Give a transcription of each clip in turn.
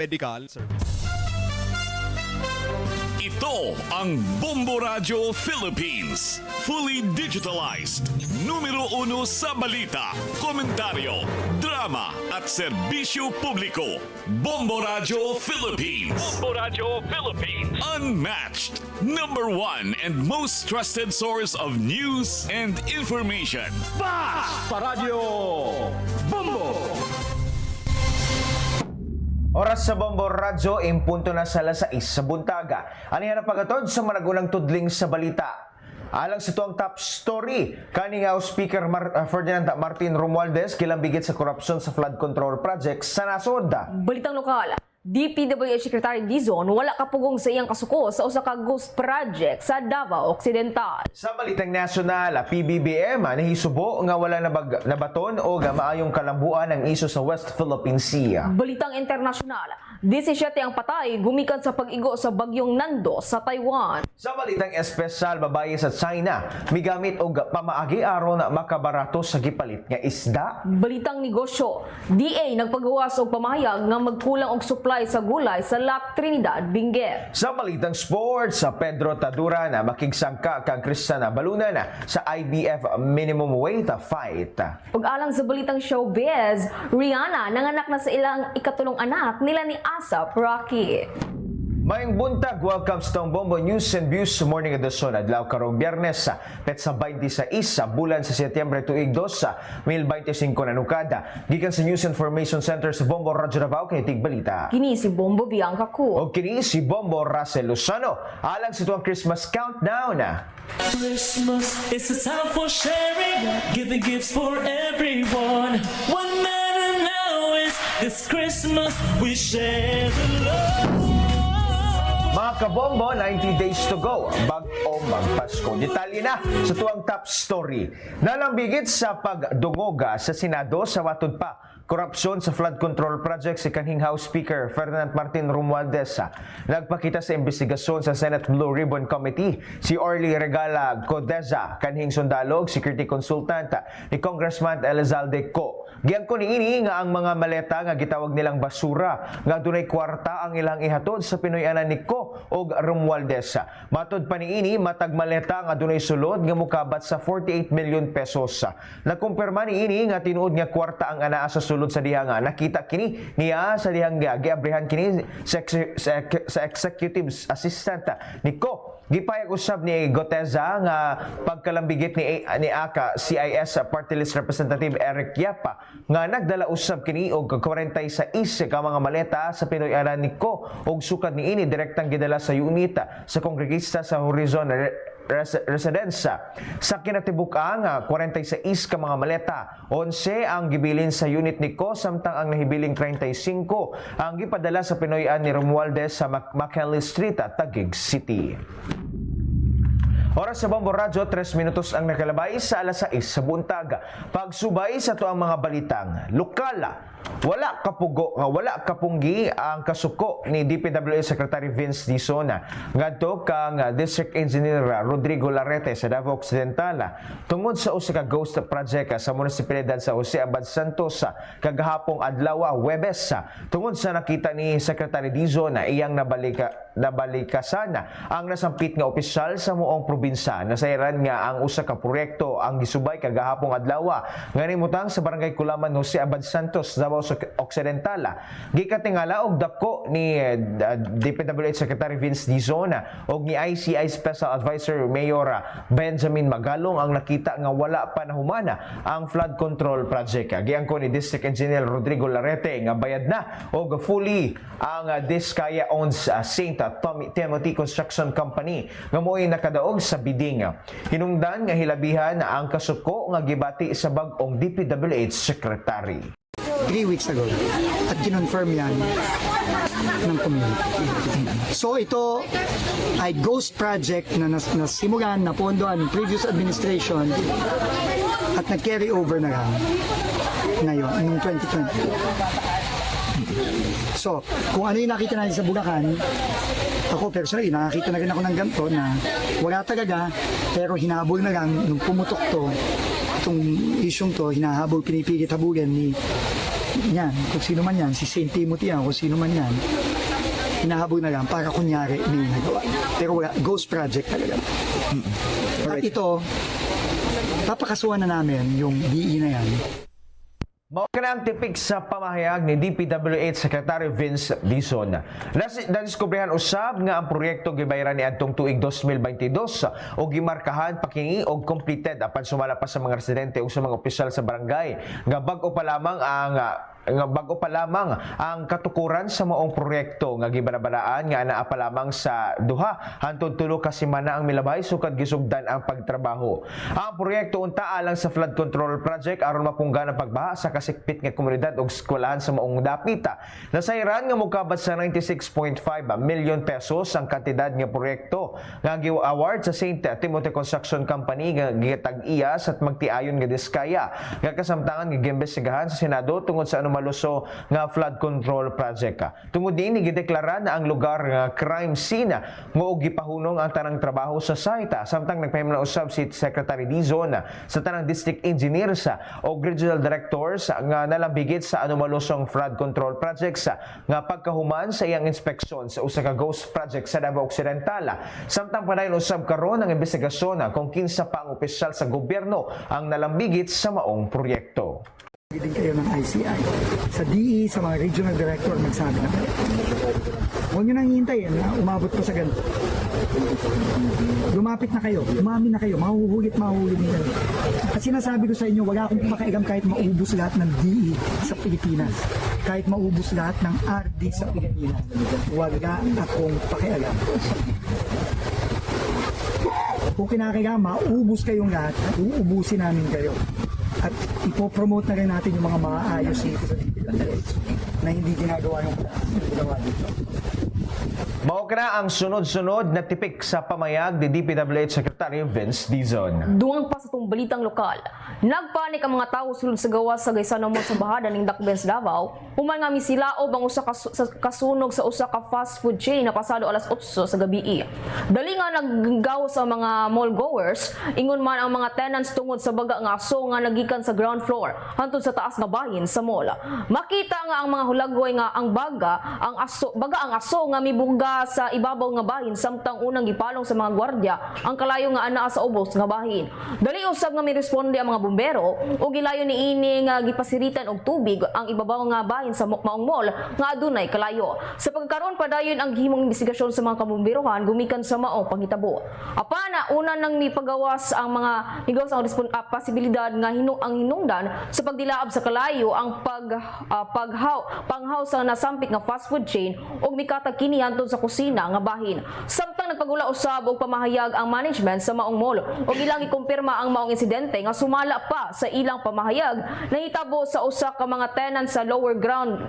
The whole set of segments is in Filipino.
medical service. Ito ang Bombo Radio Philippines. Fully digitalized. Numero 1 sa balita, komentaryo, drama at serbisyo publiko. Bombo Radio Philippines. Bombo Radio Philippines. Unmatched. Number 1 and most trusted source of news and information. Paradyo Bombo! Oras sa Bombo Radyo, impunto na sa alas 6 sa buntaga. Ano yan ang pagatod sa managunang tudling sa balita? Alang sa tuwang top story, kaning House Speaker Ferdinand Martin Romualdez kilambigit sa korupsyon sa flood control project sa nasod. Balitang lokal, DPWH Secretary Dizon wala kapugong sa iyang kasuko sa usa ka ghost project sa Davao Occidental. Sa balitang nasyonal, PBBM nahisubo nga wala nabaton o maayong kalambuan ang iso sa West Philippine Sea. Balitang internasyonal, 17 ang patay gumikan sa pag-igo sa bagyong Nando sa Taiwan. Sa balitang espesyal, babae sa China migamit og pamaagi aron makabarato sa gipalit nga isda. Balitang negosyo, DA nagpagawas og pamahayag nga magkulang og supply sa gulay sa Lac Trinidad, Benguet. Sa balitang sports, sa Pedro Tadura na makigsangka kang Cristian Balunan sa IBF minimum weight fight. Ug alang sa balitang showbiz, Rihanna nanganak na sa ilang ikatulong anak nila ni ASAP Rocky. Mayong buntag, welcome sa tong Bombo News and Views Morning Edition. Adlaw karong Biyernes sa petsa 26 sa bulan sa Setyembre tuig 2 sa 2025 na nukada. Gikan sa News Information Center sa Bombo Radyo Davao kay Tigbalita. Kini si Bombo Bianca Cu. O kini si Bombo Russell Lozano. Alang sa tuwang Christmas countdown. Christmas is a time for sharing, giving gifts for everyone. What matters now is this Christmas we share the love. Mga kabombo, 90 days to go. Bag-o magpasko. Detalye na sa tuwang top story. Nalambigit sa pagdungoga sa Senado sa watod pa korupsyon sa flood control project si kanhing House Speaker Ferdinand Martin Romualdez. Nagpakita sa investigasyon sa Senate Blue Ribbon Committee si Orly Regala Codeza, kanhing sundalog, security consultant ni Congressman Elizalde Co. Giyan ko niini nga ang mga maleta nga gitawag nilang basura nga dunay kwarta ang ilang ihatod sa Pinoy-anan ni Co og Romualdez. Matod pa niini matag maleta nga dunay sulod nga mukabat sa 48 million pesos. Nakumpirma niini nga tinuod nga kwarta ang anaa sa sulod sa diha nga nakita kini niya sa dihang giabrihan kini sa executive assistant ni Co. Gipayag usab ni Goteza nga pagkalambigit ni AKA CIS Party List Representative Eric Yapa nga nagdala usab kini og 46 ka mga maleta sa Pinoy-anan ni Co og sukad niini direktang gidala sa unit sa kongregista sa Horizon Residenza. Sa kinatibuk-ang 46 ka mga maleta, 11 ang gibilin sa unit ni Co samtang ang nahibiling 35 ang gipadala sa Pinoy-an ni Romualdez sa McKinley Street at Taguig City. Oras sa Bombo Radyo, 3 minutos ang nakalabay sa alas 6 sa buntaga. Pagsubay sa tuang mga balitang lokal. Wala kapunggi ang kasuko ni DPWH Secretary Vince Dizon ngadto kang District Engineer Rodrigo Larete sa Davao Occidental tungod sa usa ka ghost project sa munisipalidad sa Jose Abad Santos kagahapong adlaw Huwebes. Tungod sa nakita ni Secretary Dizon na iyang nabalikasan ang nasampit nga opisyal sa muong probinsya. Nasayran nga ang usa ka proyekto ang gisubay kagahapong adlaw nga nimutang sa Barangay Kulaman Jose Abad Santos Davao Occidental. Gikatingala og dako ni DPWH Secretary Vince Dizon og ni ICI Special Advisor Mayor Benjamin Magalong ang nakita nga wala pa nahumana ang flood control project. Giangko ni District Engineer Rodrigo Larete nga bayad na og fully ang Diskaya owns St. Timothy Construction Company nga mo'y nakadaog sa bidding. Hinungdan nga hilabihan ang kasuko nga gibati sa bag-ong DPWH Secretary. 3 weeks ago at kinonfirm yan ng community. So ito ay ghost project na nasimulan, napondoan ng previous administration at nag-carry over na lang ngayon, noong 2020. So, kung ano yung nakita natin sa Bulacan, ako personally, nakakita na rin ako ng ganito na wala talaga, pero hinabol na lang nung pumutok to, itong isyong to, hinahabol, pinipilit habulin ni yan, kung sino man yan, si St. Timothy yan, kung sino man yan, hinahabol na lang para kunyari may nagawa. Pero wala, ghost project talaga. At ito, papakasuhan na namin yung DE na yan. Mao ka ang tipik sa pamahayag ni DPWH Secretary Vince Dizon. Nadiskubrihan usab nga ang proyekto gibayaran ni adtong tuig 2022 o gimarkahan pakingi og completed apan sumala pa sa mga residente o sa mga opisyal sa barangay nga bag-o pa lamang ang katukuran sa maong proyekto nga gibanabanaan nga anaa pa lamang sa duha hangtod tulo ka semana ang milabay sukad gisugdan ang pagtrabaho. Ang proyekto unta alang sa flood control project aron mapunggan ang pagbaha sa kasikpit nga komunidad ug eskwelahan sa maong dapita. Nasayran nga mokabat sa 96.5 million pesos ang kantidad nga proyekto nga gi-award sa St. Timothy Construction Company nga gitag-iya sa magtiayon nga diskaya nga kasamtangan nga giimbestigahan sa Senado tungod sa maluso nga flood control project. Tungod din gideklara na ang lugar nga crime scene nga og gipahunong ang tanang trabaho sa site. Samtang nagpahimla usab si Secretary Dizon sa tanang district engineers o regional directors nga nalambigit sa malusong flood control projects nga pagkahuman sa iyang inspeksyon sa usa ka ghost project sa Davao Occidental. Samtang padayon usab karon ang investigasyon kung kinsa pa ang opisyal sa gobyerno ang nalambigit sa maong proyekto. Din kayo ng ICI. Sa DE, sa mga regional director, nagsabi na kayo. Huwag nyo nang hihintayin na umabot pa sa ganito. Lumapit na kayo, umamin na kayo, mahuhulit nila. At sinasabi ko sa inyo, wala akong pakialam kahit maubos lahat ng DE sa Pilipinas. Kahit maubos lahat ng RD sa Pilipinas. Wala akong pakialam. Kung kinakailangan, maubos kayong lahat, uubusin namin kayo. At ipopromote na rin natin yung mga maayos dito sa DPWH na hindi ginagawa yung ginawa dito. Mao kana ang sunod-sunod na tipik sa pamayag ni DPWH Secretary Vince Dizon. Duwang pa sa itong balitang lokal, nagpanik ang mga tao sulod sa gawas sa Gaysanomon sa bahada ng Dakbens, Davao, human nga misilaob ang usa ka kasunog sa usa ka fast food chain na pasado alas 8 sa gabi. Dali nga naggaw sa mga mall goers, ingon man ang mga tenants tungod sa baga nga aso nga nagikan sa ground floor hantod sa taas nga bahin sa mall. Makita nga ang mga hulagoy nga ang baga ang aso nga mibuga sa ibabaw nga bahin samtang unang gipalong sa mga gwardya ang kalayo nga anaa sa ubos nga bahin. Dali usab nga miresponde ang mga bumbero ug gilayo niini nga gipasiritan og tubig ang ibabaw nga bahin sa maong mall nga adunay kalayo. Sa pagkaron padayon ang gihimong investigasyon sa mga kabumberohan gumikan sa maong panghitabo. Apana una nang mipagawas ang mga higawas ang posibilidad nga ang hinungdan sa pagdilaab sa kalayo ang panghaw sa nasampit nga fast food chain ug mikatag kini hantod sa kusina nga bahin. Samtang nagpagula usab og pamahayag ang management sa maong mall ug ilang ikumpirma ang maong insidente nga sumala pa sa ilang pamahayag nahitabo sa usa ka mga tenant sa lower ground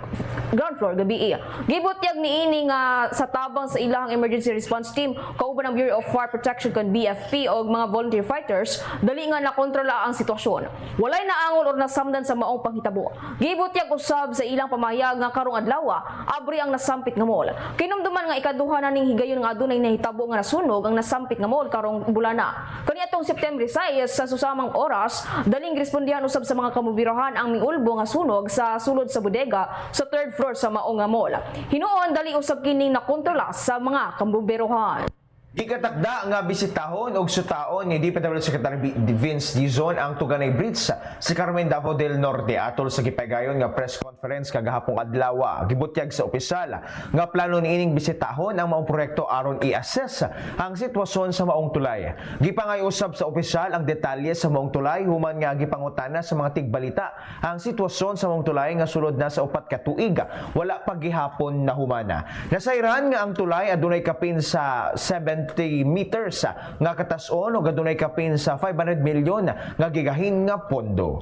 floor gabi. Gibutyag niini nga sa tabang sa ilang emergency response team kauban ang Bureau of Fire Protection kan BFP og mga volunteer fighters dali nga nakontrola ang sitwasyon. Walay naangol or nasamdan sa maong panghitabo. Gibutyag usab sa ilang pamahayag nga karong adlaw abri ang nasampit nga mall. Kinumduman nga ikaduha na ning higayon nga adunay nahitabo nga nasunog ang nasampit nga mall karong bulana. Kaniadtong September 6 sa susamang oras, daling respondihan usab sa mga kamobirohan ang miulbo nga sunog sa sulod sa bodega sa 3rd floor sa maong nga mall. Hinuon dali usab kining nakontrola sa mga kamobirohan. Gikatakda nga bisitahon og sutaon ni DPWH Secretary Vince Dizon ang Tuganay Bridge sa Carmen, Davao del Norte atol sa gipagayon nga press conference kagahapong adlaw. Gibutyag sa opisyal nga plano niining bisitahon ang maong proyekto aron i-assess ang sitwasyon sa maong tulay. Gipangay-usab sa opisyal ang detalye sa maong tulay human nga gipangutana sa mga tigbalita ang sitwasyon sa maong tulay nga sulod na sa 4 ka tuig wala pa gihapon na humana. Nasayran nga ang tulay adunay kapin sa 70 meters nga katas-on ug adunay kapin sa 500 milyon nga gigahin nga pondo.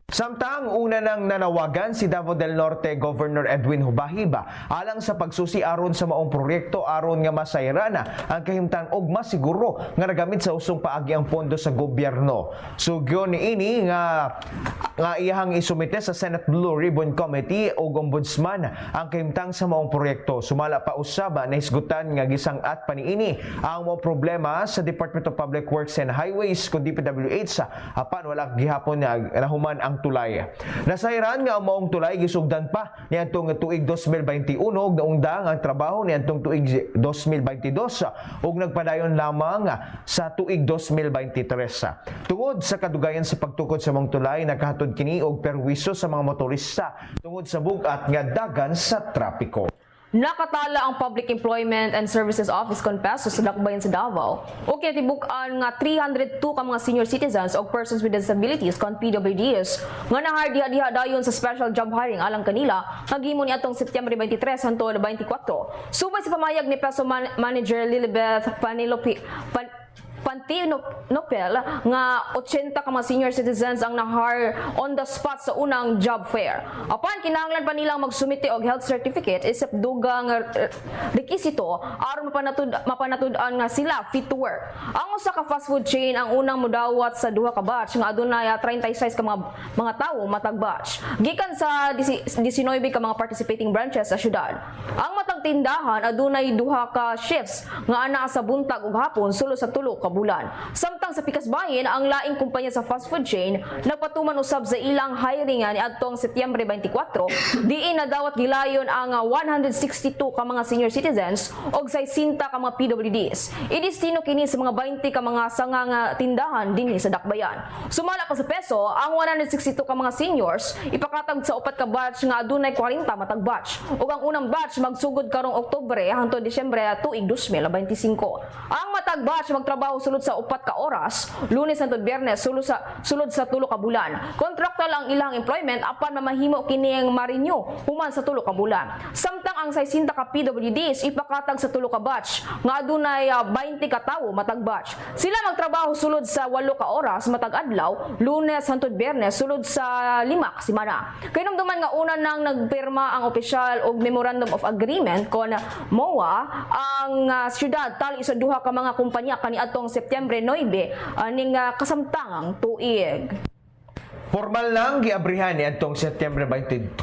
Samtang una nang nanawagan si Davao del Norte Governor Edwin Hubahiba alang sa pagsusi aron sa maong proyekto aron nga masayrana ang kahimtang og masiguro nga nagamit sa usong paagi ang pondo sa gobyerno. Sugyo niini nga nga iyahang isumite sa Senate Blue Ribbon Committee o Ombudsman ang kahimtang sa maong proyekto. Sumala pa usab na hisgutan nga gisang-at paniini ang mga problema sa Department of Public Works and Highways kun DPWH apan wala gihapon nahuman ang tulay. Nasayran nga ang maong tulay gisugdan pa niadtong tuig 2021 ug naungdang ang trabaho niadtong tuig 2022 ug nagpadayon lamang sa tuig 2023. Tungod sa kadugayan sa pagtukod sa maong tulay nakahatod kini og perwiso sa mga motorista tungod sa bugat nga dagan sa trapiko. Nakatala ang Public Employment and Services Office Conpeso sa Dakbayan sa Davao o kinatibuk-an nga 302 ka mga senior citizens o persons with disabilities kon PWDs nga nahardiha-diha dayon sa special job hiring alang kanila naghimo ni atong Setyembre 23 hangtod 24. Subay sa pamayag ni Peso Manager Lilibeth Pantinopel nga 80 ka mga senior citizens ang nahire on the spot sa unang job fair. Apan kinahanglan pa nilang magsumite og health certificate isip dugang rekisito aron mapanatud-an nga sila fit to work. Ang usa ka fast food chain ang unang modawat sa duha ka batch nga adunay 36 ka mga tawo matag batch. Gikan sa 19 ka mga participating branches sa syudad. Ang matag tindahan adunay duha ka shifts nga anaa sa buntag ug hapon sulo sa tulo ka bulan. Samtang sa Pikasbayin, ang laing kumpanya sa fast food chain nagpatuman usab sa ilang hiring ni adtong Setyembre 24, diin nadawat gilayon ang 162 ka mga senior citizens og 60 ka mga PWDs. Idistino kini sa mga 20 ka mga sangang tindahan dinhi sa Dakbayan. Sumala pa sa Peso, ang 162 ka mga seniors ipakatag sa upat ka batch nga adunay 40 matag batch ug ang unang batch magsugod karong Oktubre hangtod Disyembre tuig 2025. Ang matag batch magtrabaho sulod sa 4 ka oras, Lunes hangtod Biyernes sulod sa 3 ka bulan. Kontraktual ang ilang employment apan mamahimo kini ang ma-renew human sa 3 ka bulan. Samtang ang 60 ka PWDs ipakatag sa 3 ka batch nga adunay 20 ka tawo matag batch. Sila magtrabaho sulod sa 8 ka oras matag adlaw, Lunes hangtod Biyernes sulod sa 5 ka semana. Kinumduman nga una nang nagpirma ang opisyal og Memorandum of Agreement kon MOA ang syudad tali sa duha ka mga kumpanya kaniadtong Setyembre 9 aning kasamtangang tuig. Formal lang giabrihan ni adtong Setyembre 24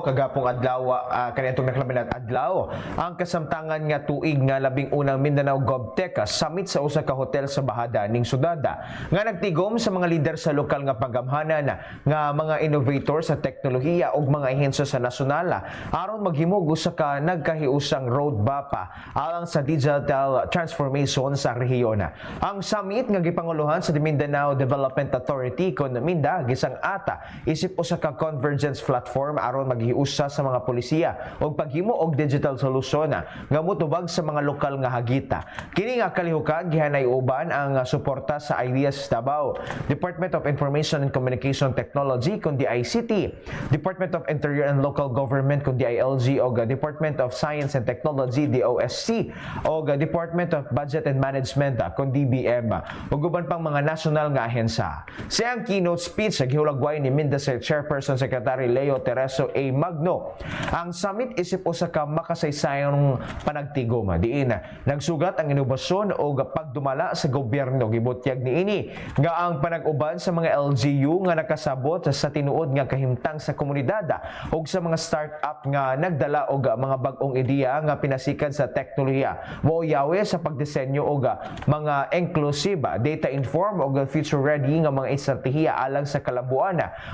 kagapong adlaw kaniadtong naklaminat adlaw ang kasamtangan nga tuig nga labing unang Mindanao GovTech Summit sa usa ka hotel sa bahada ning syudad nga nagtigom sa mga lider sa lokal nga panggamhanan nga mga innovator sa teknolohiya ug mga ahensya sa nasyonal aron maghimog usa ka nagkahiusang roadmap alang sa digital transformation sa rehiyon. Ang summit nga gipanguluhan sa Mindanao Development Authority kon Minda isang ata isip usa ka convergence platform aron maghiusa sa mga polisiya og paghimo og digital solution nga motubag sa mga lokal nga hagita. Kini nga kalihukan gihanay uban ang suporta sa Ideas Davao, Department of Information and Communication Technology kundi ICT, Department of Interior and Local Government kundi DILG og Department of Science and Technology DOSC og Department of Budget and Management kundi DBM ug uban pang mga national nga ahensya. Sa ang keynote speech gihulagway ni Mindasay Chairperson Secretary Leo Tereso A. Magno. Ang summit isip usa ka makasaysayang panagtigom diin nagsugat ang inobasyon o pagdumala sa gobyerno. Gibutyag niini nga ang panag-uban sa mga LGU nga nakasabot sa tinuod nga kahimtang sa komunidad ug sa mga startup nga nagdala og mga bag-ong ideya nga pinasikan sa teknolohiya mao yawe sa pagdisenyo og mga inclusive, data-informed ug future-ready nga mga estratehiya alang sa kalabuan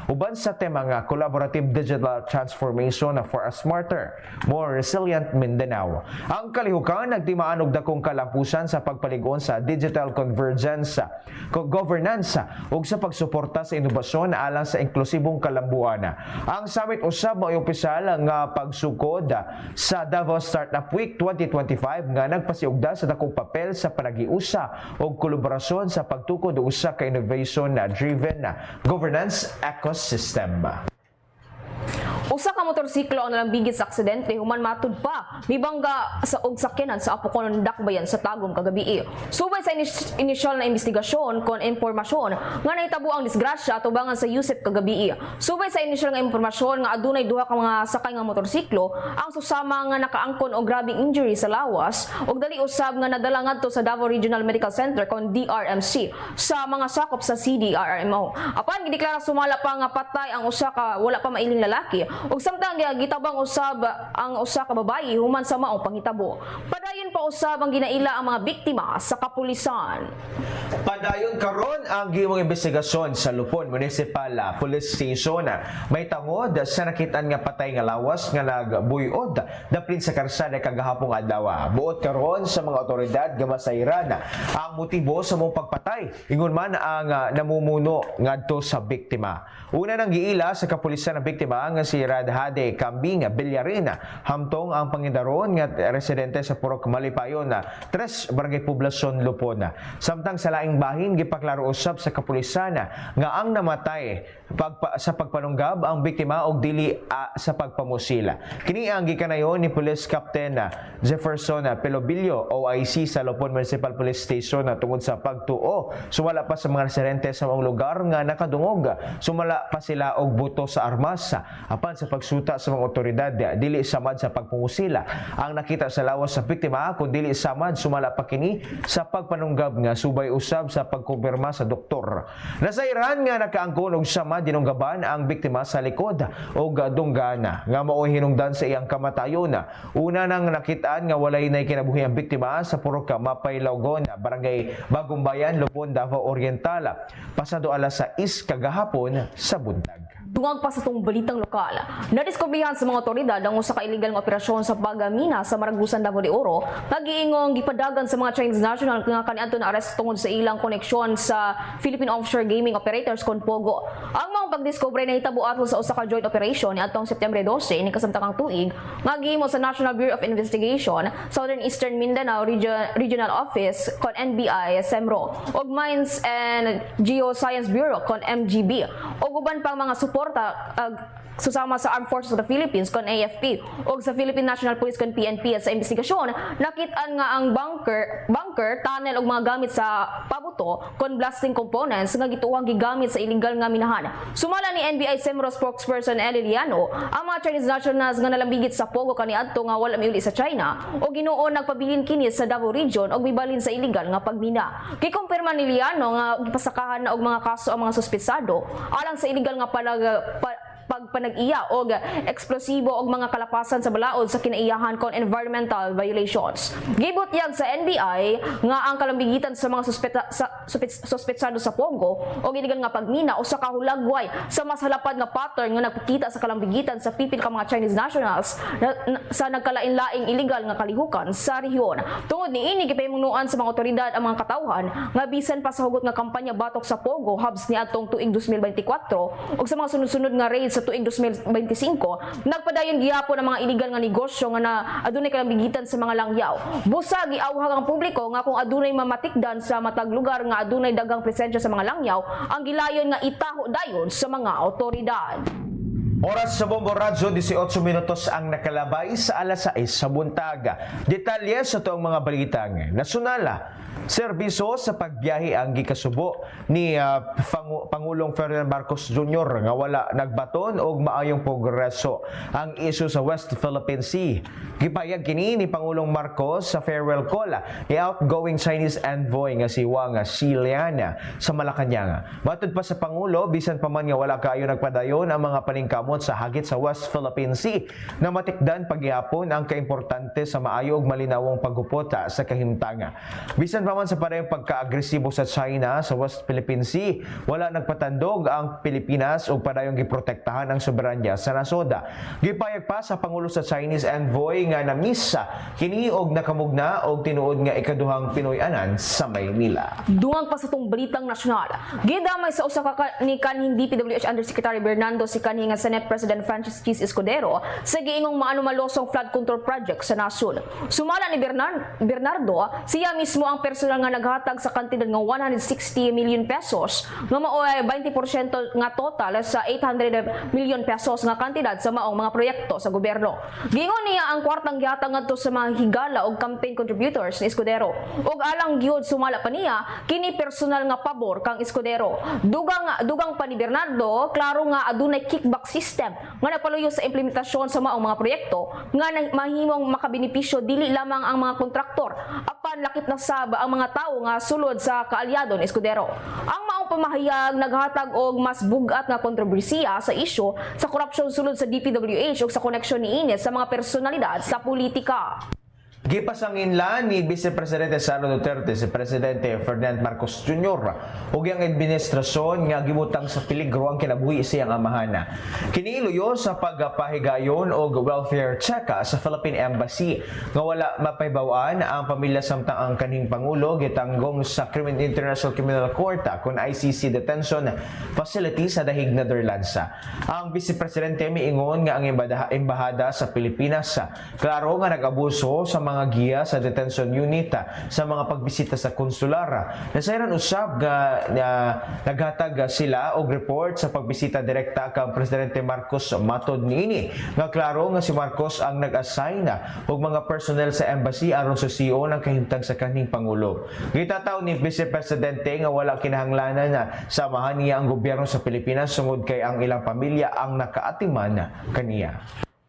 uban sa tema nga collaborative digital transformation for a smarter, more resilient Mindanao. Ang kalihukan nagtimaan og dakong kalampusan sa pagpaligon sa digital convergence, governance ug sa pagsuporta sa inobasyon alang sa inklusibong kalambuan. Ang summit usab mao opisyal nga pagsukod sa Davao Startup Week 2025 nga nagpasiugda sa dakong papel sa panagiusa ug kolaborasyon sa pagtukod usa ka innovation driven governance ecosystem. Usa ka motorsiklo ang nalambigit sa aksidente human matud pa mibangga sa og sakyanan sa Apocon Dakbayan sa Tagum kagabi. Subay sa inisyal na investigasyon kon impormasyon nga nahitabo ang disgrasya atubangan sa Yusef kagabi. Subay sa inisyal nga impormasyon nga adunay duha ka mga sakay nga motorsiklo ang susama nga nakaangkon og grabing injury sa lawas ug dali usab nga nadala ngadto sa Davao Regional Medical Center kon DRMC sa mga sakop sa CDRRMO. Apan gideklara sumala pa nga patay ang usa ka wala pa mailing lalaki ug samtang gitabang usab ang usa ka babayi human sa maong panghitabo. Padayon pa usab ang ginaila ang mga biktima sa kapulisan. Padayon karon ang gihimong investigasyon sa Lupon Municipal Police Station. May tangod sa nakitaan nga patay nga lawas nga nagbuyod daplin sa karsada kagahapong adlaw. Buot karon sa mga otoridad nga masayran ang motibo sa mong pagpatay ingon man ang namumuno ngadto sa biktima. Una nang giila sa kapulisan ng biktima nga si Radhade Kambing Villarin hamtong ang pangindaron nga residente sa Purok Malipayon 3 Barangay Poblasyon Lupon. Samtang sa laing bahin gipaklaro usab sa kapulisan nga ang namatay sa pagpanunggab ang biktima og dili sa pagpamusila. Kini ang gikanayon ni Police Captain Jefferson Pelobilio OIC sa Lupon Municipal Police Station tungod sa pagtuo sumala pa sa mga residente sa mga lugar nga nakadungog sumala pa sila og buto sa armas apan sa pagsuta sa mga otoridad dili samad sa pagpamusila ang nakita sa lawas sa biktima kun dili samad sumala pa kini sa pagpanunggab nga subay usab sa pagkumpirma sa doktor. Nasayran nga nakaangkon og sama dinunggaban ang biktima sa likod og dunggana nga mao'y hinungdan sa iyang kamatayon. Una nang nakitaan nga walay nay kinabuhi ang biktima sa Purok Mapaylawgon, Barangay Bagumbayan, Lupon, Davao Oriental. Pasado alas 6 kagahapon sa buntag. Dungag pa sa itong balitang lokal. Nadiskubrihan sa mga otoridad ang usa ka illegal nga operasyon sa paggamina sa Maragusan, Davao de Oro. Nagiingong gipadagan sa mga Chinese national nga kaniadto na arrest tungod sa ilang koneksyon sa Philippine Offshore Gaming Operators kon POGO. Ang mga pagdiskubre nahitabo atol sa usa ka joint operation niadtong September 12 ni kasamtakang tuig nga gihimo sa National Bureau of Investigation, Southern Eastern Mindanao Regional Office kon NBI SEMRO ug Mines and Geoscience Bureau kon MGB ug uban pang mga suporta susama sa Armed Forces of the Philippines kon AFP ug sa Philippine National Police kon PNP. Sa investigasyon nakit-an nga ang bunker tunnel ug mga gamit sa pabuto kon blasting components nga gituwang gigamit sa illegal nga minahan. Sumala ni NBI SEMRO spokesperson Eliliano ang mga Chinese nationals nga nalambigit sa Pogo kaniadto nga wala miuli sa China o ginuon nagpabilin kini sa Davao Region og mibalin sa illegal nga pagmina. Gikumpirma ni Liano nga gipasakahan na og mga kaso ang mga suspetsado alang sa illegal nga pagpanag-iya o eksplosibo o mga kalapasan sa balaod sa kinaiyahan kon environmental violations. Gibutyag sa NBI nga ang kalambigitan sa mga suspetsado sa Pogo o illegal nga pagmina o sa kahulagway sa mas halapad nga pattern nga nagpakita sa kalambigitan sa pipil ka mga Chinese nationals sa nagkalain-laing illegal nga kalihukan sa rehiyon. Tungod niini gipahimungnuan sa mga otoridad ang mga katawhan nga bisan pa sa hugot nga kampanya batok sa Pogo hubs niadtong tuig 2024 ug sa mga sunod-sunod nga raids sa tuig 2025 nagpadayon gihapon ang mga illegal nga negosyo nga na adunay kalambigitan sa mga langyaw. Busa giawhag ang publiko nga kung adunay mamatikdan sa matag lugar nga adunay dagang presensya sa mga langyaw ang gilayon nga itaho dayon sa mga otoridad. Oras sa Bombo Radyo, 18 minutos ang nakalabay sa alas 6 sa buntag. Detalye sa tuang mga balitang nasyonal. Serbisyo sa pagbiyahe ang gikasubo ni Pangulong Ferdinand Marcos Jr. nga wala nagbaton og maayong progreso ang isyu sa West Philippine Sea. Gipayag kini ni Pangulong Marcos sa farewell call ni outgoing Chinese envoy nga si Wang Xilian sa Malacañang. Matud pa sa Pangulo, bisan pa man nga wala kaayo nagpadayon ang mga paningkamot sa hagit sa West Philippine Sea na matikdan paghihapon ang kaimportante sa maayo ug malinawong paghupot sa kahimtanga. Bisan pa man sa parehong pagka-agresibo sa China sa West Philippine Sea, wala nagpatandog ang Pilipinas ug padayong giprotektahan ang soberanya sa nasoda. Gipayag pa sa Pangulo sa Chinese envoy nga namisa kini og nakamugna og tinuod nga ikaduhang Pinoy-anan sa Maynila. Dugang pa sa itong balitang nasyonal. Gidamay sa usa ka ni kanhing DPWH Undersecretary Bernardo si kanhing Senate President Francis Chis Escudero sa giingong maanumalosong flood control project sa nasod. Sumala ni Bernardo, siya mismo ang personal nga naghatag sa kantidad nga 160 million pesos nga mao ay 20% nga total sa 800 million pesos nga kantidad sa maong mga proyekto sa gobyerno. Giingon niya ang kwartang gihatag ngadto sa mga higala og campaign contributors ni Escudero. Ug alang gyud sumala pa niya kini personal nga pabor kang Escudero. Dugang pa ni Bernardo, klaro nga adunay kickback system nga nagpaluyo sa implementasyon sa maong mga proyekto nga mahimong makabenepisyo dili lamang ang mga kontraktor apan lakip na sab ang mga tawo nga sulod sa kaalyado ni Escudero. Ang maong pamahayag naghatag og mas bugat nga kontrobersiya sa isyu sa korupsyon sulod sa DPWH ug sa koneksyon niini sa mga personalidad sa politika. Gipasanginlan ni Vice Presidente Sara Duterte si Presidente Ferdinand Marcos Jr. ug ang administrasyon nga gibutang sa peligro ang kinabuhi siyang amahana. Kiniiluyo sa pagpahigayon og welfare check sa Philippine Embassy nga wala mapaybawaan ang pamilya samtang ang kanhing pangulo gitanggong sa International Criminal Court kun ICC detention facility sa dahig Netherlands. Ang Vice Presidente miingon nga ang embahada sa Pilipinas klaro nga nag-abuso sa mga giya sa detention unit sa mga pagbisita sa konsular. Nasayran usab nga naghatag sila og report sa pagbisita direkta kang Presidente Marcos matod niini nga klaro nga si Marcos ang nag-assign og mga personnel sa embassy aron susiyo ng kahimtang sa kanhing pangulo. Gitataw ni Vice Presidente nga wala kinahanglanan na samahan niya ang gobyerno sa Pilipinas sungod kay ang ilang pamilya ang nakaatiman kaniya.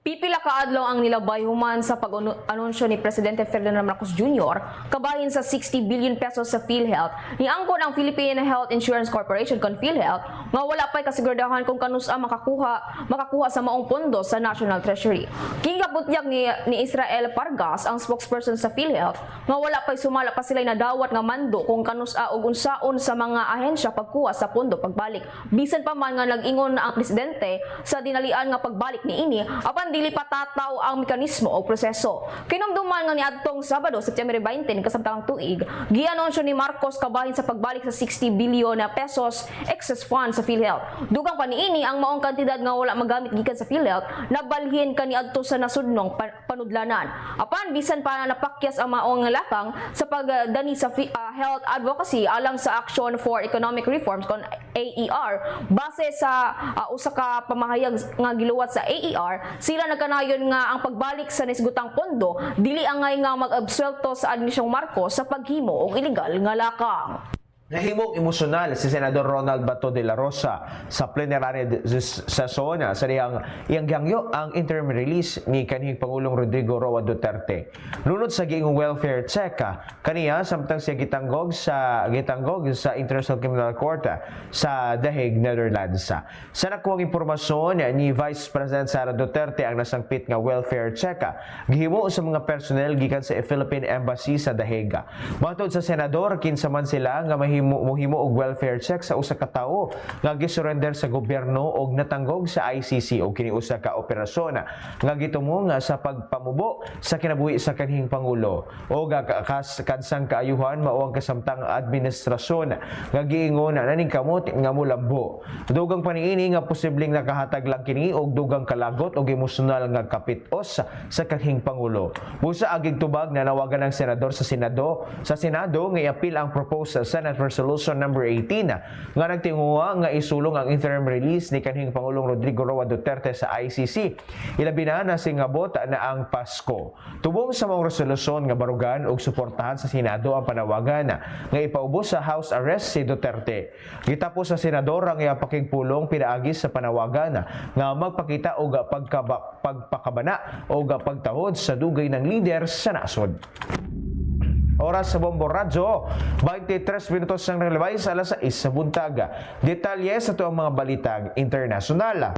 Pipila ka adlaw ang nilabay human sa pag-anunsyo ni Presidente Ferdinand Marcos Jr. kabahin sa 60 billion pesos sa PhilHealth. Niangkon ang Philippine Health Insurance Corporation kon PhilHealth nga wala pay kasiguraduhan kung kanus ang makakuha sa maong pondo sa National Treasury. Kingabutyag ni Israel Pargas, ang spokesperson sa PhilHealth, nga wala pay sumala pa sila nadawat nga mando kung kanus og unsaon sa mga ahensya pagkuha sa pondo pagbalik. Bisan pa man nga nag-ingon na ang presidente sa dinalian nga pagbalik niini apan dili patataw ang mekanismo o proseso. Kinumduman nga niadtong Sabado, September 20 kasamtang tuig, gianunsyo ni Marcos kabahin sa pagbalik sa 60 bilyon na pesos excess fund sa PhilHealth. Dugang pa niini ang maong kantidad nga wala magamit gikan sa PhilHealth nabalhin kaniadto sa nasudnong panudlanan. Apan bisan pa napakyas ang maong lakang sa pagdani sa health advocacy alang sa Action for Economic Reforms kon AER base sa usa ka pamahayag nga giluwat sa AER, sila nagkanayon nga ang pagbalik sa nisgutang pondo dili angay nga mag-absuelto sa administrasyong Marcos sa paghimo og illegal nga lakang. Nahimong emosyonal si Senador Ronald Bato de la Rosa sa plenarya session sa iyang gihangyo ang interim release ni kanhing Pangulong Rodrigo Roa Duterte. Lunod sa giingong welfare check kaniya samtang siya gitanggog sa International Criminal Court sa dahig Netherlands. Sa nakuwang impormasyon ni Vice President Sara Duterte ang nasangpit nga welfare check gihimo sa mga personnel gikan sa Philippine Embassy sa dahig. Matod sa senador kinsa man sila nga mohimo og welfare check sa usa ka tawo nga gisurrender sa gobyerno og natanggog sa ICC og kini usa ka operasyon nga gitumong sa pagpamubo sa kinabuhi sa kanhing pangulo og kansang kaayuhan mao ang kasamtang administrasyon nga giingon naning kamot nga molambo. Dugang paniini nga posibleng nakahatag lang kini og dugang kalagot og emosyonal nga kapitos sa kanhing pangulo. Busa agig tubag na nawagan ng senador sa Senado nga i-appeal ang proposed Senate Resolution number 18 nga nagtinguha nga isulong ang interim release ni kanhing Pangulong Rodrigo Roa Duterte sa ICC. Ilabi na singabot na ang Pasko. Tubong sa mga resolusyon nga barugan og suportahan sa Senado ang panawagan nga ipaubos sa house arrest si Duterte. Gitapos sa senador ang iyapakigpulong pinaagi sa panawagan nga magpakita og pagpakabana o pagtahod sa dugay ng lider sa nasod. Oras sa Bombo Radyo, 23 minutos ang naglabay sa alas 6 sa buntag. Detalye sa ito ang mga balitang internasyonal.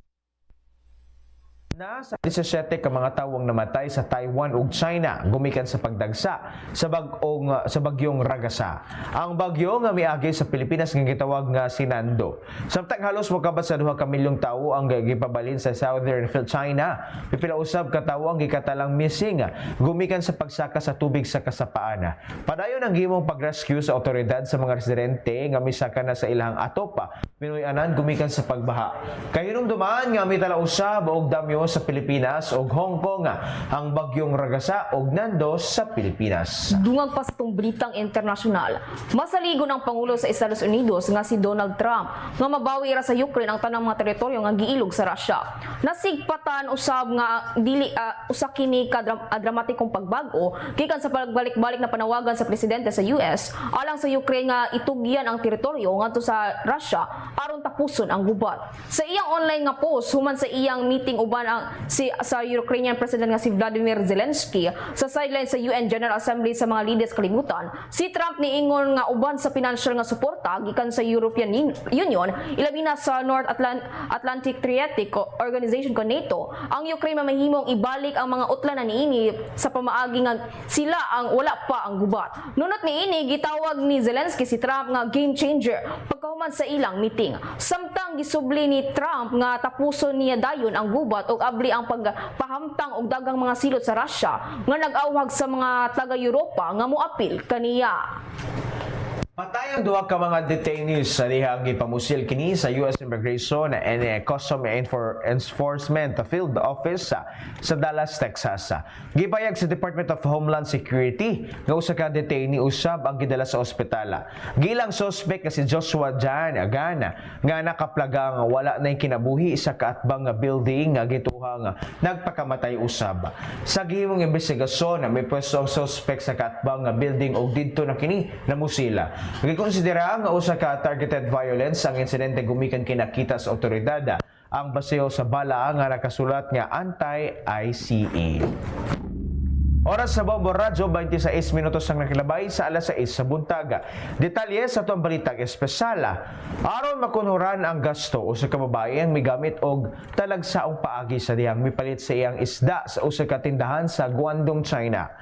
Nasa 17 ka mga tawong namatay sa Taiwan ug China gumikan sa pagdagsa sa bagyong Ragasa. Ang bagyo nga miagi sa Pilipinas nga gitawag nga Sinando. Samtang halos mokabat sa 2 ka milyong tawo ang gipabalin sa Southern China, pipila usab ka tawo ang gikatalang missing gumikan sa pagsaka sa tubig sa kasapaan. Padayon ang gimong pag-rescue sa otoridad sa mga residente nga misaka na sa ilang atopa pinuy-anan gumikan sa pagbaha. Kahinumduman nga mitala usab og damyo sa Pilipinas ug Hong Kong ang bagyong Ragasa ug nandos sa Pilipinas. Dungag pa sa itong balitang internasyonal, masaligo ng Pangulo sa Estados Unidos nga si Donald Trump nga mabawi ra sa Ukraine ang tanang mga teritoryo nga giilog sa Russia. Nasigpatan usab nga dili usa kini ka dramatikong pagbago gikan sa pagbalik-balik na panawagan sa presidente sa US alang sa Ukraine nga itugyan ang teritoryo ngadto sa Russia aron tapuson ang gubat. Sa iyang online nga post human sa iyang meeting uban sa Ukrainian President nga si Vladimir Zelensky sa sideline sa UN General Assembly sa mga leaders kalibutan, si Trump niingon nga uban sa financial nga suporta gikan sa European Union ilabi na sa North Atlantic Treaty Organization ko NATO, ang Ukraine mamahimong ibalik ang mga utlan na niini sa pamaagi nga sila ang wala pa ang gubat. Nunot niini gitawag ni Zelensky si Trump nga game changer pagkahuman sa ilang meeting. Samtang gisubli ni Trump nga tapuson niya dayon ang gubat ug abli ang pagpahamtang og dagang mga silot sa Russia nga nag-awhag sa mga taga-Europa nga moapil kaniya. Patay ang 2 ka mga detainees sa dihang gipamusil kini sa US Immigration and Customs Enforcement Field Office sa Dallas, Texas. Gipayag sa Department of Homeland Security nga usa ka detainee usab ang gidala sa ospital. Gilang suspect nga si Joshua Jan Agana nga nakaplagang wala na kinabuhi sa kaatbang nga building nga gituhang nagpakamatay usab. Sa gihimong investigasyon may pwesto ang suspect sa kaatbang nga building ug didto na kini namusila. Gikonsidera nga usa ka targeted violence ang insidente gumikan kinakita sa otoridad ang baseho sa bala nga nakasulat nga anti-ICE. Oras sa Bombo Radyo, 26 minutos ang nakilabay sa alas 6 sa buntag. Detalye sa itong balitang espesyal. Aron makunhuran ang gasto o sa kababae ang migamit og talagsaong paagi sa diyang mipalit sa iyang isda sa usa ka tindahan sa Guangdong, China.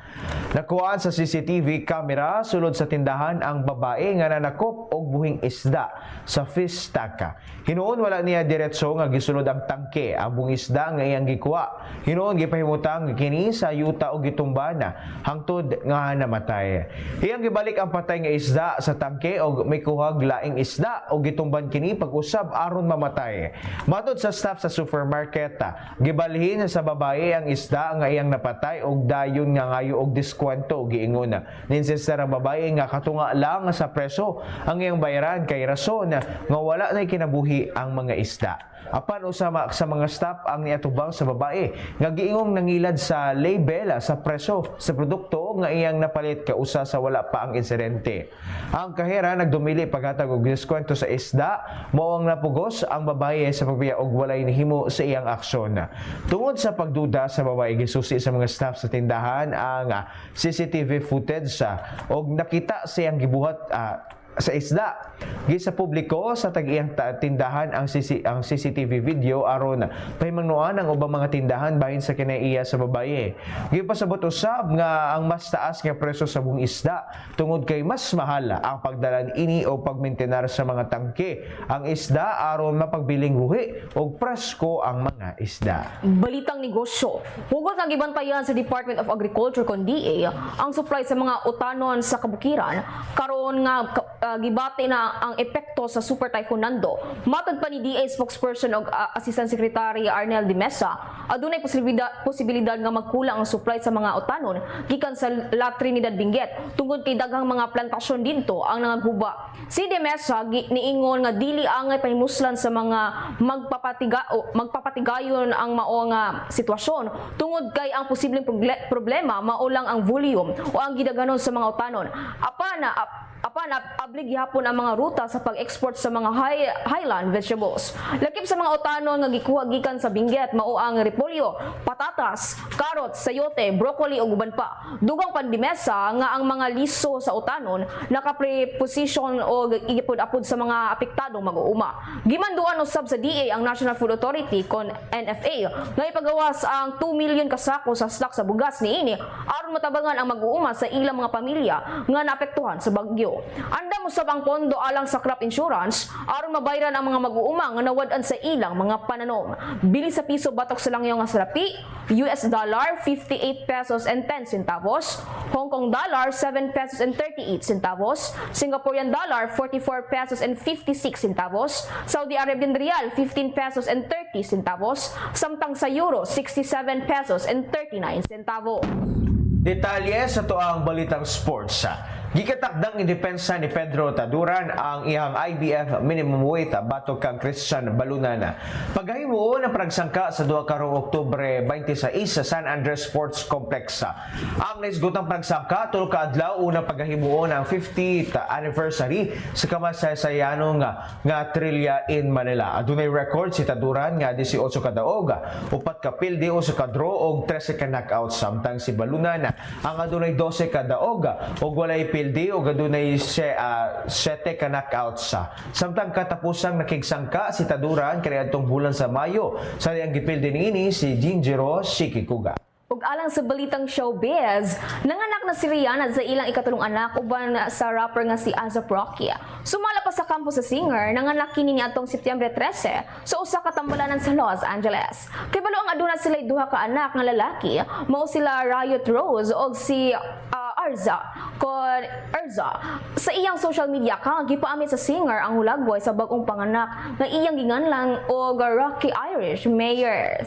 Nakuhaan sa CCTV camera sulod sa tindahan ang babae nga nanakop og buhing isda sa fish tank. Hinuon wala niya diretso nga gisulod ang tangke ang buhing isda nga iyang gikuha. Hinuon gipahimutang kini sa yuta og gitumbana hangtod nga namatay. Iyang gibalik ang patay nga isda sa tangke og may kuhag laing isda og gitumban kini pag-usab aron mamatay. Matod sa staff sa supermarket, gibalhin sa babae ang isda nga iyang napatay og dayon nga ngayo og diskwento giingon. Ninsistir ang babae nga katunga lang sa preso ang iyang bayaran kay rason nga wala na kinabuhi ang mga isda. Apan usama sa mga staff ang niatubang sa babae nga giingong nangilad sa label sa preso sa produkto nga iyang napalit kausa sa wala pa ang insidente. Ang kahera nagdumili paghatag og diskwento sa isda, mao ang napugos ang babae sa pagbiya og walay nihimo sa iyang aksyon. Tungod sa pagduda sa babae gisusi sa mga staff sa tindahan ang CCTV footage og nakita siyang gibuhat sa isda. Gisa publiko sa tag-iyang tindahan ang CCTV video aron pahimangnuan ang ubang mga tindahan bahin sa kinaiya sa babaye. Gipasabot usab nga ang mas taas nga presyo sa buong isda tungod kay mas mahal ang pagdalan ini o pagmaintenar sa mga tangke ang isda aron mapagbiling buhi o presko ang mga isda. Balitang negosyo. Hugot nga gibantayan sa Department of Agriculture kon DA ang supply sa mga utanon sa kabukiran karon nga gibati na ang epekto sa Super Typhoon Nando. Matod pa ni DA spokesperson og Assistant Secretary Arnel de Mesa, adunay posibilidad nga magkulang ang supply sa mga utanon gikan sa La Trinidad Benguet tungod kay daghang mga plantasyon didto ang nangaguba. Si de Mesa niingon nga dili angay pahimuslan sa mga magpapatigayon ang mao nga sitwasyon tungod kay ang posibleng problema mao lang ang volume o ang gidaganon sa mga utanon. Apan ablig gihapon ang mga ruta sa export sa mga highland vegetables. Lakip sa mga utanon nga gikuha gikan sa Benguet mao ang repolyo, patatas, carrots, sayote, broccoli ug uban pa. Dugang pandemesa nga ang mga liso sa utanon naka-preposition o igipud-apod sa mga apektadong mag-uuma. Gimanduan usab sa DA ang National Food Authority kon NFA nga ipagawas ang 2 million kasako sa stock sa bugas niini aron matabangan ang mag-uuma sa ilang mga pamilya nga naapektuhan sa bagyo. Andam usab ang pondo alang sa crop insurance aron mabayaran ang mga mag-uuma nga nawad-an sa ilang mga pananom. Bili sa piso batok sa langyaw nga salapi, US dollar 58 pesos and 10 centavos, Hong Kong dollar 7 pesos and 38 centavos, Singaporean dollar 44 pesos and 56 centavos, Saudi Arabian rial 15 pesos and 30 centavos, samtang sa euro 67 pesos and 39 centavos. Detalye sa tuang balitang sports. Gikatakdang idepensa ni Pedro Taduran ang iyang IBF minimum weight batok kang Christian Balunan. Paghahimuon ang pragsangka sa 2 karong Oktubre 26 sa San Andres Sports Complex. Ang naisgutang pragsangka tulo ka adlaw unang paghahimuon ang 50th anniversary sa kamasaysayanong nga Trilya in Manila. Adunay record si Taduran nga 18 ka daog, 4 ka pildi o sa draw og 13 ka knockout, samtang si Balunan ang adunay 12 ka daog ug walay pildi o adunay 7 ka knockout sa. Samtang katapusang nakigsangka si Taduran kaniadtong bulan sa Mayo sa iyang gipildi niini si Jinjiro Shikikuga. Ug alang sa balitang showbiz, nanganak na si Rihanna sa ilang ikatulong anak uban sa rapper nga si A$AP Rocky. Sumala pa sa kampo sa singer, nanganak kini niadtong Setyembre 13 sa usa ka tambalanan sa Los Angeles. Kay balo ang aduna sila duha ka anak nga lalaki, mao sila Riot Rose ug si Erza. Sa iyang social media account, gipaamit sa singer ang hulagway sa bag-ong panganak nga iyang ginganlang og Rocky Irish Mayors.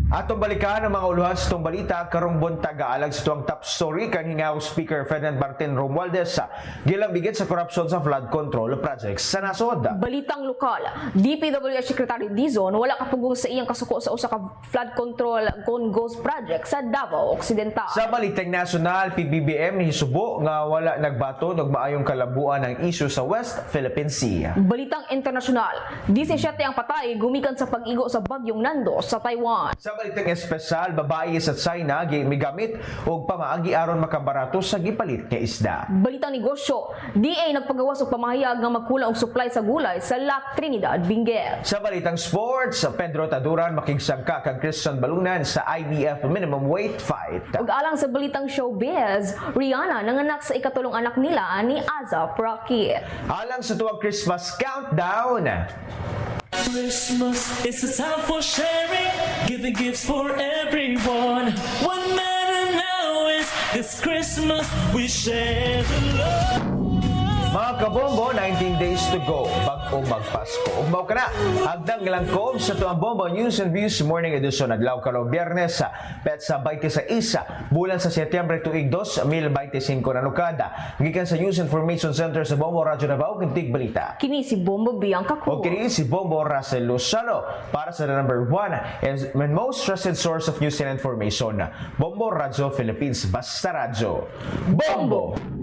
Atong balikan ang mga uluhan sa itong balita karong buntag alag sa itong top story kan hingaw Speaker Ferdinand Martin Romualdez gilambigit sa korupsyon sa flood control projects sa nasod. Balitang lokal, DPWH Secretary Dizon wala kapugong sa iyang kasuko sa usa ka flood control ghost project sa Davao Occidental. Sa balitang national, PBBM ni hisubo nga wala nagbaton og maayong kalabuan ang isyu sa West Philippine Sea. Balitang internasyonal, 17 ang patay gumikan sa pag-igo sa bagyong Nando sa Taiwan. Sa balitang espesyal, babae sa China migamit og pamaagi aron makabarato sa gipalit nga isda. Balitang negosyo, DA nagpagawas og pamahayag nga magkulang og supply sa gulay sa La Trinidad, Benguet. Sa balitang sports, Pedro Taduran makigsangka kang Christian Balunan sa IBF minimum weight fight. Ug alang sa balitang showbiz, Rihanna nanganak sa ikatulong anak nila ni A$AP Rocky. Alang sa tuwang Christmas countdown, Christmas is a time for sharing, giving gifts for everyone. What matters now is this Christmas we share the love. mga kabombo, 19 days to go bag-o magpasko. Ugmaw ka na, hagdang langkob sa tuwang Bombo News and Views Morning Edition adlaw karong Biyernes petsa 26 bulan sa Setyembre tuig 2025 na nukada. Gikan sa News Information Center sa Bombo Radyo Davao kintig balita. Kini si Bombo Bianca O Cruz. kini si Bombo Russell Lozano para sa number 1 and most trusted source of news and information. Bombo Radyo Philippines, basta radyo. Bombo!